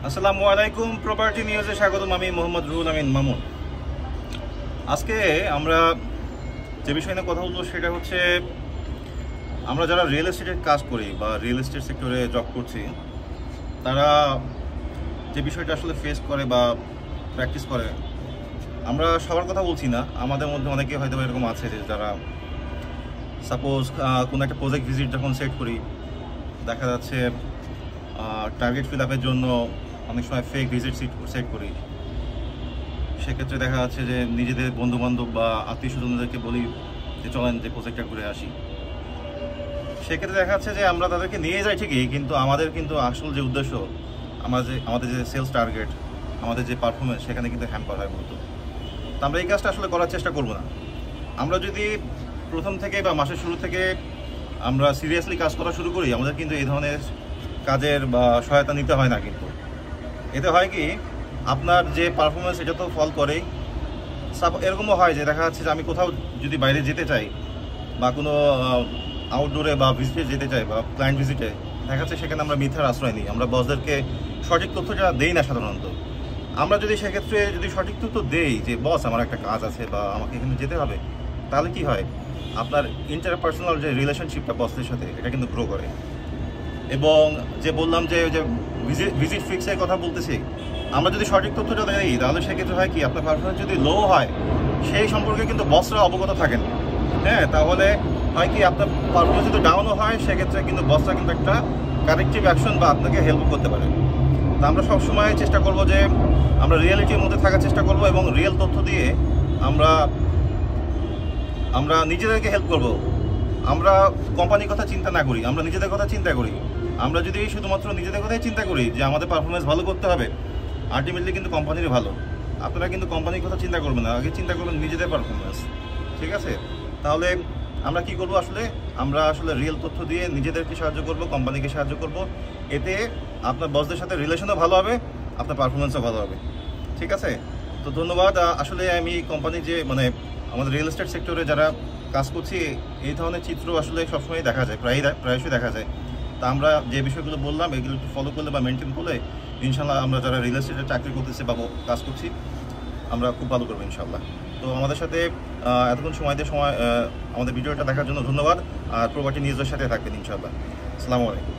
আসসালামু আলাইকুম, প্রপার্টি নিউজে স্বাগতম। আমি মোহাম্মদ রুহুল আমিন মামুন। আজকে আমরা যে বিষয় নিয়ে কথা বলবো সেটা হচ্ছে, আমরা যারা রিয়েল এস্টেটের কাজ করি বা রিয়েল এস্টেট সেক্টরে জব করছি, তারা যে বিষয়টা আসলে ফেস করে বা প্র্যাকটিস করে, আমরা সবার কথা বলছি না, আমাদের মধ্যে অনেকে হয়তো এরকম আছে যে যারা সাপোজ কোনো একটা প্রজেক্ট ভিজিট যখন সেট করি, দেখা যাচ্ছে টার্গেট ফিল আপের জন্য অনেক সময় ফেক ভিজিট সেট করি। সেক্ষেত্রে দেখা যাচ্ছে যে নিজেদের বন্ধুবান্ধব বা আত্মীয় স্বজনদেরকে বলি যে চলেন যে প্রজেক্টটা ঘুরে আসি। সেক্ষেত্রে দেখা যাচ্ছে যে আমরা তাদেরকে নিয়ে যাই ঠিকই, কিন্তু আমাদের কিন্তু আসল যে উদ্দেশ্য, আমাদের যে সেলস টার্গেট, আমাদের যে পারফরমেন্স, সেখানে কিন্তু হ্যাম্পার হয় মূলত। তো আমরা এই কাজটা আসলে করার চেষ্টা করব না। আমরা যদি প্রথম থেকে বা মাসের শুরু থেকে আমরা সিরিয়াসলি কাজ করা শুরু করি, আমাদের কিন্তু এই ধরনের কাজের বা সহায়তা নিতে হয় না। কিন্তু এতে হয় কি, আপনার যে পারফরমেন্স এটা তো ফল করেই, এরকমও হয় যে দেখা যাচ্ছে যে আমি কোথাও যদি বাইরে যেতে চাই বা কোনো আউটডোরে বা ভিজিটে যেতে চাই বা ক্লায়েন্ট ভিজিটে, দেখা যাচ্ছে সেখানে আমরা মিথ্যার আশ্রয় নিই, আমরা বসদেরকে সঠিক তথ্যটা দেই না সাধারণত। আমরা যদি সেক্ষেত্রে যদি সঠিক তথ্য দেই যে বস আমার একটা কাজ আছে বা আমাকে এখানে যেতে হবে, তাহলে কি হয়, আপনার ইন্টারপার্সোনাল যে রিলেশনশিপটা বসদের সাথে, এটা কিন্তু গ্রো করে। এবং যে বললাম যে ভিজিট ফিক্সের কথা বলতেছি, আমরা যদি সঠিক তথ্যটা দেই, তাহলে সেক্ষেত্রে হয় কি, আপনার পারফরমেন্স যদি লো হয়, সেই সম্পর্কে কিন্তু বসরা অবগত থাকেন। হ্যাঁ, তাহলে হয় কি, আপনার পারফরমেন্স যদি ডাউনও হয়, সেক্ষেত্রে কিন্তু বসরা কিন্তু একটা কারেক্টিভ অ্যাকশন বা আপনাকে হেল্প করতে পারে। তা আমরা সবসময় চেষ্টা করব যে আমরা রিয়েলিটির মধ্যে থাকার চেষ্টা করব এবং রিয়েল তথ্য দিয়ে আমরা আমরা নিজেদেরকে হেল্প করব। আমরা কোম্পানির কথা চিন্তা না করি, আমরা নিজেদের কথা চিন্তা করি। আমরা যদি শুধুমাত্র নিজেদের কথাই চিন্তা করি যে আমাদের পারফরমেন্স ভালো করতে হবে, আলটিমেটলি কিন্তু কোম্পানির ভালো। আপনারা কিন্তু কোম্পানির কথা চিন্তা করবেন না, আগে চিন্তা করবেন নিজেদের পারফরমেন্স। ঠিক আছে? তাহলে আমরা কি করব, আমরা আসলে রিয়েল তথ্য দিয়ে নিজেদেরকে সাহায্য করব, কোম্পানিকে সাহায্য করব। এতে আপনার বসদের সাথে রিলেশনও ভালো হবে, আপনার পারফরমেন্সও ভালো হবে। ঠিক আছে? তো ধন্যবাদ। আসলে আমি কোম্পানি যে আমাদের রিয়েল এস্টেট সেক্টরে যারা কাজ করছি, এই ধরনের চিত্র আসলে সবসময় দেখা যায়, প্রায়শই দেখা যায়। তা আমরা যে বিষয়গুলো বললাম, এগুলো একটু ফলো করলে বা মেনটেন করলে, ইনশাল্লাহ আমরা যারা রিয়েল এস্টেটে চাকরি করতেছি বা কাজ করছি, আমরা খুব ভালো করবো ইনশাল্লাহ। তো আমাদের সাথে এতক্ষণ আমাদের ভিডিওটা দেখার জন্য ধন্যবাদ। আর প্রপার্টি নিউজের সাথে থাকবেন ইনশাল্লাহ। আসসালামু আলাইকুম।